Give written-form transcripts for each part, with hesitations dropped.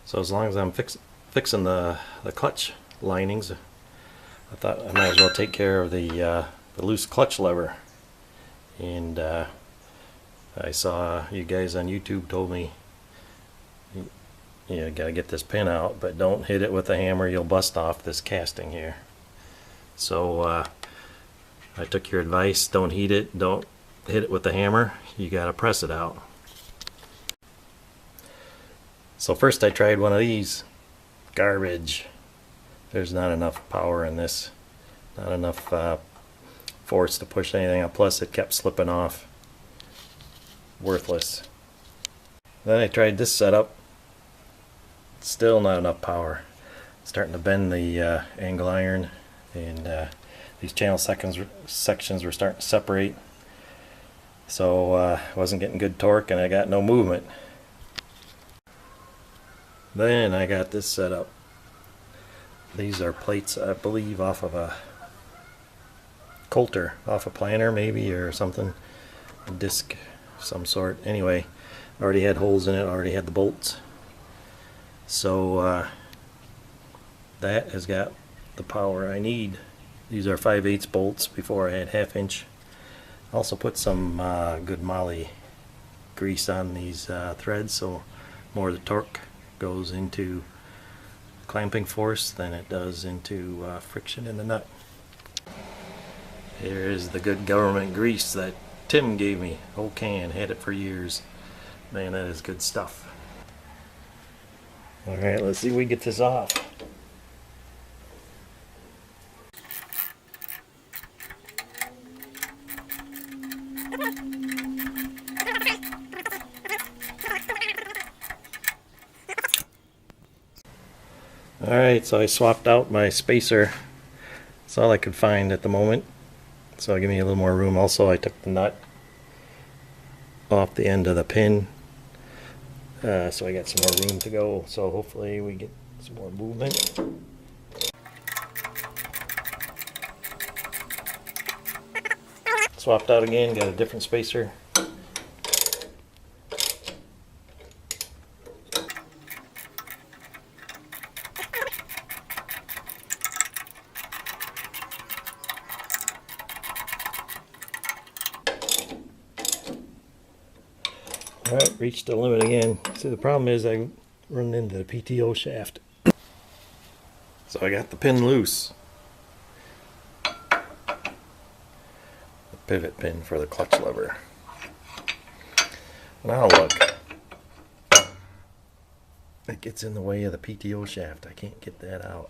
So as long as I'm fixing the clutch linings, I thought I might as well take care of the loose clutch lever. And I saw you guys on YouTube told me you gotta get this pin out, but don't hit it with a hammer, you'll bust off this casting here. So I took your advice, don't heat it, don't hit it with the hammer, you gotta press it out. So first I tried one of these. Garbage. There's not enough power in this, not enough force to push anything up, plus it kept slipping off. Worthless. Then I tried this setup. Still not enough power. Starting to bend the angle iron, and these channel sections were starting to separate, so I wasn't getting good torque and I got no movement. Then I got this set up. These are plates, I believe, off of a coulter, off a planer maybe, or something, a disc of some sort. Anyway, already had holes in it, already had the bolts. So that has got the power I need. These are 5/8 bolts. Before I had 1/2 inch. Also put some good moly grease on these threads, so more of the torque goes into clamping force than it does into friction in the nut. Here's the good government grease that Tim gave me. Whole can, had it for years. Man, that is good stuff. Alright, let's see if we get this off. Alright, so I swapped out my spacer. That's all I could find at the moment. So it'll give me a little more room. Also, I took the nut off the end of the pin. So I got some more room to go. So hopefully we get some more movement. Swapped out again, got a different spacer. Alright, reached the limit again. See, the problem is I run into the PTO shaft. So I got the pin loose. The pivot pin for the clutch lever. Now look. It gets in the way of the PTO shaft. I can't get that out.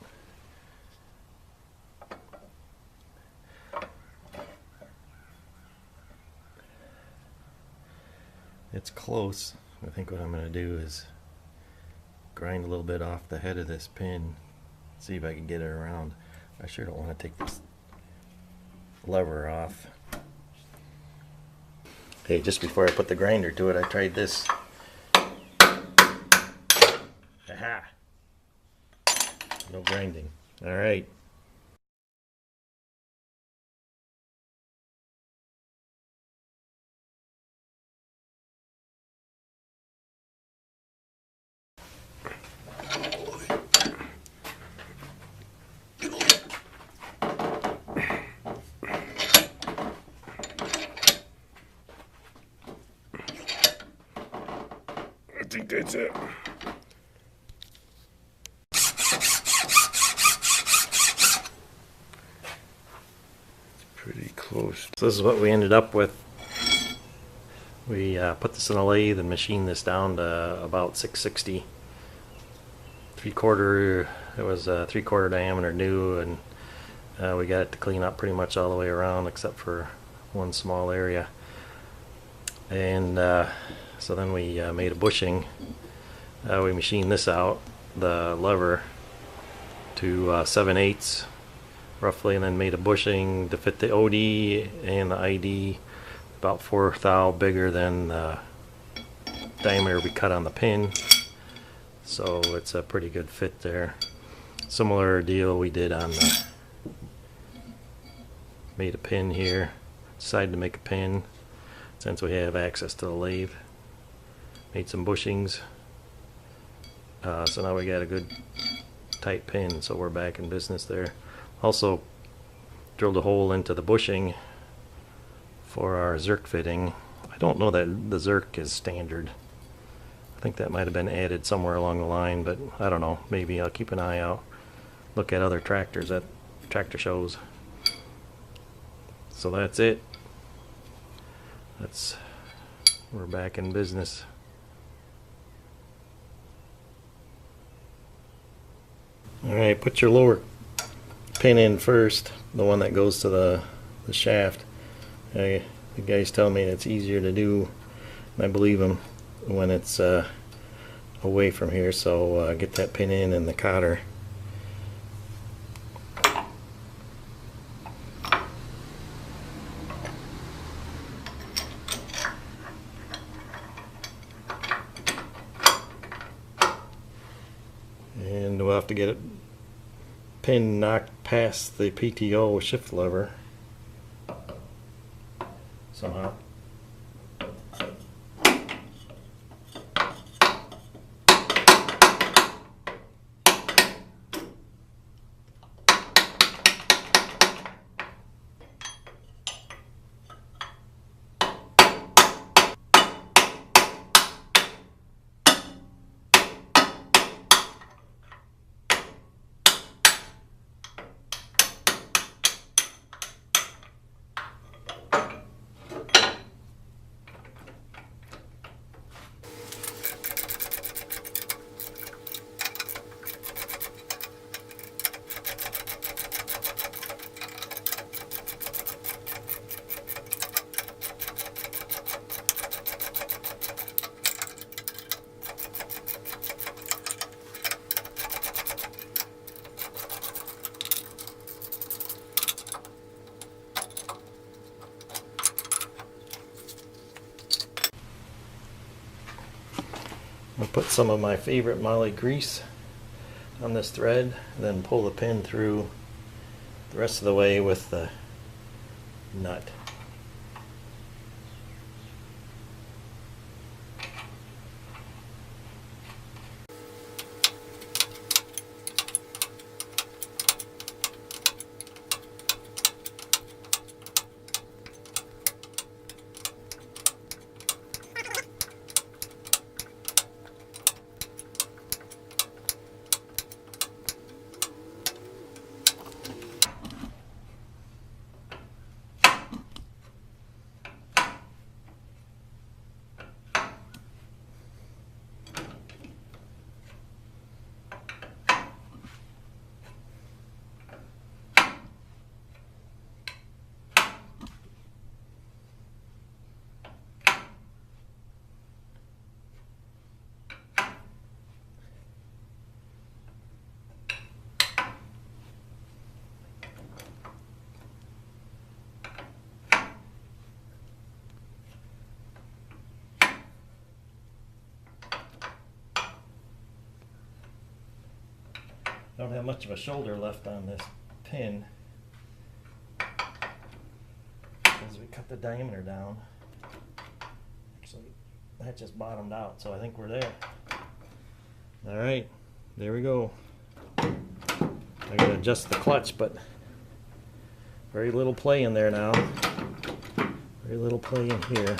It's close. I think what I'm going to do is grind a little bit off the head of this pin, see if I can get it around. I sure don't want to take this lever off. Hey, just before I put the grinder to it, I tried this. Aha! No grinding. Alright. I think that's it. Pretty close. So this is what we ended up with. We put this in a lathe and machined this down to about 660. 3/4. It was a 3/4 diameter new, and we got it to clean up pretty much all the way around except for one small area. And so then we made a bushing. We machined this out, the lever, to 7/8 roughly, and then made a bushing to fit the OD and the ID, about 4 thou bigger than the diameter we cut on the pin. So it's a pretty good fit there. Similar deal we did on the, made a pin here, decided to make a pin since we have access to the lathe. Made some bushings, So now we got a good tight pin, so we're back in business there. Also drilled a hole into the bushing for our Zerk fitting. I don't know that the Zerk is standard. I think that might have been added somewhere along the line, but I don't know. Maybe I'll keep an eye out. Look at other tractors at tractor shows. So that's it. We're back in business. Alright, put your lower pin in first, the one that goes to the shaft. The guys tell me it's easier to do, and I believe them, when it's away from here. So get that pin in the cotter. And we'll have to get it pin knocked past the PTO shift lever somehow. I'll put some of my favorite moly grease on this thread, and then pull the pin through the rest of the way with the nut. I don't have much of a shoulder left on this pin because we cut the diameter down. Actually, that just bottomed out, so I think we're there. Alright, there we go. I gotta adjust the clutch, but very little play in there now. Very little play in here.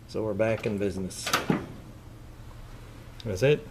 So we're back in business. That's it.